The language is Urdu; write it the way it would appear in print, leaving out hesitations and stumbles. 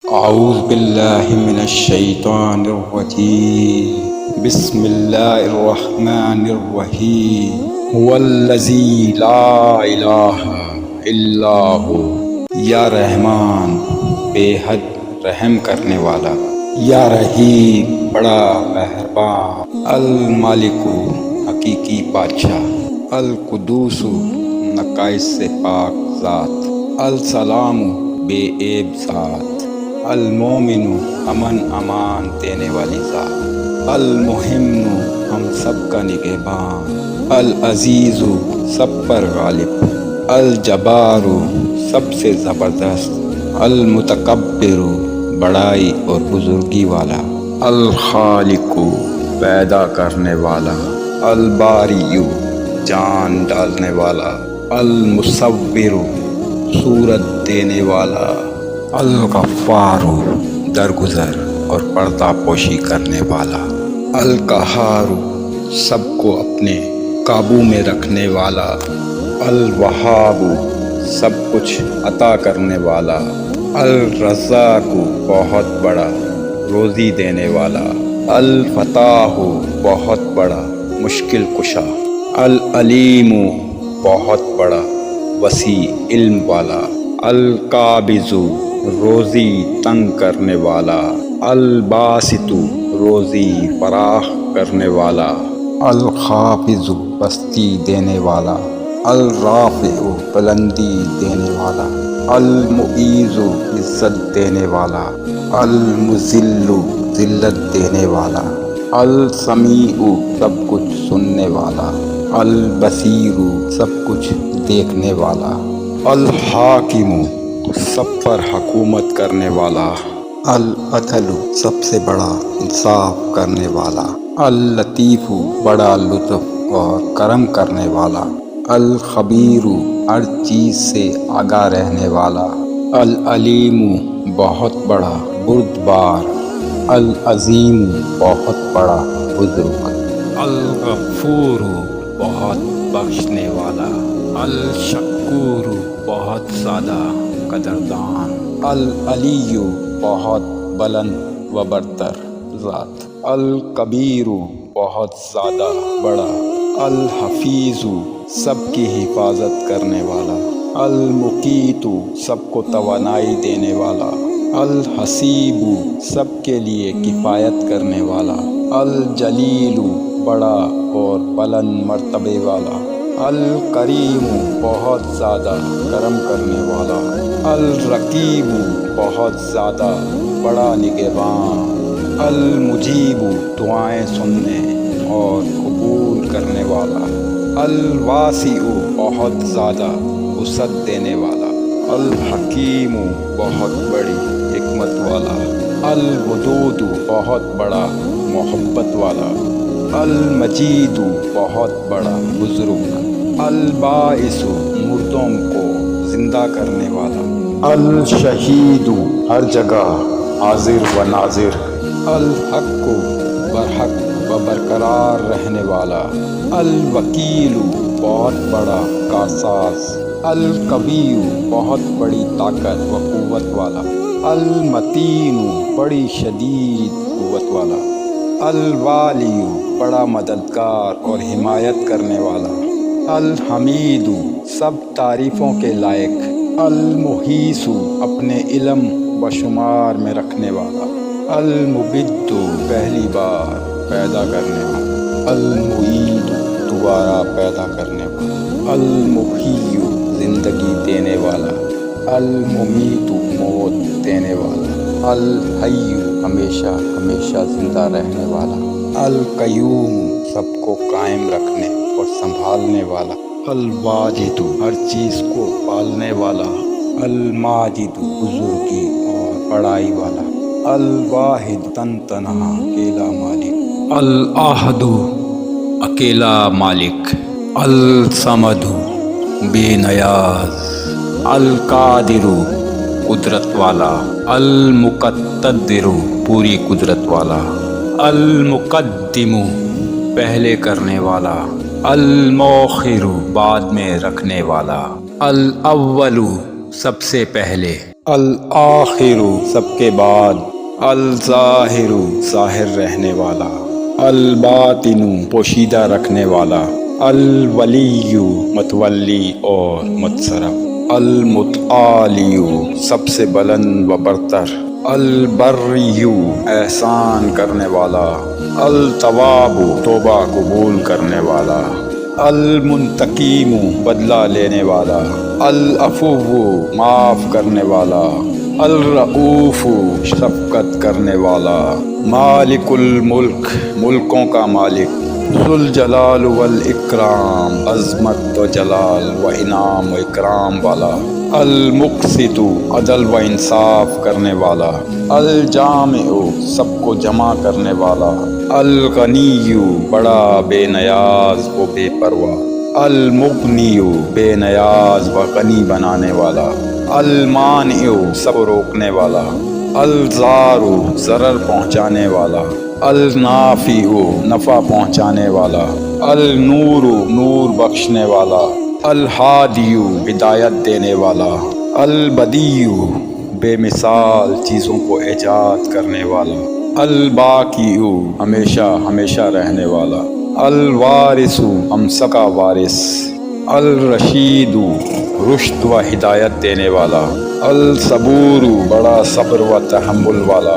اعوذ باللہ من الشیطان الرجیم بسم اللہ الرحمن الرحیم هو الذی لا الہ الا هو یا رحمان بے حد رحم کرنے والا، یا رحیم بڑا مہربان، المالک حقیقی بادشاہ، القدوس نقائص سے پاک ذات، السلام بے عیب ذات، المومن امن امان دینے والی ذات، المہم ہم سب کا نگہبان، العزیز سب پر غالب، الجبار سب سے زبردست، المتکبر بڑائی اور بزرگی والا، الخالق پیدا کرنے والا، الباری جان ڈالنے والا، المصور صورت دینے والا، الغفار درگزر اور پردہ پوشی کرنے والا، القہار سب کو اپنے قابو میں رکھنے والا، الوہاب سب کچھ عطا کرنے والا، الرزاق بہت بڑا روزی دینے والا، الفتاح بہت بڑا مشکل کشا، العلیم بہت بڑا وسیع علم والا، القابض روزی تنگ کرنے والا، الباسط روزی فراخ کرنے والا، الخافض پستی دینے والا، الرافع بلندی دینے والا، المعیز عزت دینے والا، المذل ذلت دینے والا، السمیع سب کچھ سننے والا، البصیر سب کچھ دیکھنے والا، الحاکم سب پر حکومت کرنے والا، العدل سب سے بڑا انصاف کرنے والا، اللطیف بڑا لطف اور کرم کرنے والا، الخبیر ہر چیز سے آگاہ رہنے والا، العلیم بہت بڑا بردبار، العظیم بہت بڑا بزرگ، الغفور بہت بخشنے والا، الشکور بہت زیادہ قدردان، العلی بہت بلند و برتر ذات، الکبیر بہت زیادہ بڑا، الحفیظ سب کی حفاظت کرنے والا، المقیت سب کو توانائی دینے والا، الحسیب سب کے لیے کفایت کرنے والا، الجلیل بڑا اور بلند مرتبے والا، الکریم بہت زیادہ کرم کرنے والا، الرقیب بہت زیادہ بڑا نگہبان، المجیب دعائیں سننے اور قبول کرنے والا، الواسع بہت زیادہ وسعت دینے والا، الحکیم بہت بڑی حکمت والا، الودود بہت بڑا محبت والا، المجید بہت بڑا بزرگ، الباعث مردوں کو زندہ کرنے والا، الشہید ہر جگہ حاضر و ناظر، الحق برحق و برقرار رہنے والا، الوکیل بہت بڑا کارساز، القوی بہت بڑی طاقت و قوت والا، المتین بڑی شدید قوت والا، الوالی بڑا مددگار اور حمایت کرنے والا، الحمید سب تعریفوں کے لائق، المحیص اپنے علم و شمار میں رکھنے والا، المبد پہلی بار پیدا کرنے والا، المعید دوبارہ پیدا کرنے والا، المحیی زندگی دینے والا، الممیت موت دینے والا، الحی ہمیشہ ہمیشہ زندہ رہنے والا، القیوم سب کو قائم رکھنے اور سنبھالنے والا، الواجد ہر چیز کو پالنے والا، الماجد بزرگی اور بڑائی والا، الواحد تن تنہا اکیلا مالک، الاحد اکیلا مالک، الصمد بے نیاز، القادر قدرت والا، المقتدر پوری قدرت والا، المقدم پہلے کرنے والا، المؤخر بعد میں رکھنے والا، الاول سب سے پہلے، الآخر سب کے بعد، الظاہر ظاہر رہنے والا، الباطن پوشیدہ رکھنے والا، الولی متولی اور متصرف، المتعالی سب سے بلند و برتر، البری احسان کرنے والا، التواب توبہ قبول کرنے والا، المنتقیم بدلہ لینے والا، العفو معاف کرنے والا، الرؤوف شفقت کرنے والا، مالک الملک ملکوں کا مالک، ذو الجلال والاکرام عظمت و جلال و انعام و اکرام والا، المقسط عدل و انصاف کرنے والا، الجامع سب کو جمع کرنے والا، الغنی بڑا بے نیاز و بے پرواہ، المغنی بے نیاز و غنی بنانے والا، المانع سب کو روکنے والا، الضار ضرر پہنچانے والا، النافع نفع پہنچانے والا، النور نور بخشنے والا، الہادی ہدایت دینے والا، البدیع بے مثال چیزوں کو ایجاد کرنے والا، الباقی ہمیشہ ہمیشہ رہنے والا، الوارث ہم سب کا وارث، الرشید رشد و ہدایت دینے والا، الصبور بڑا صبر و تحمل والا،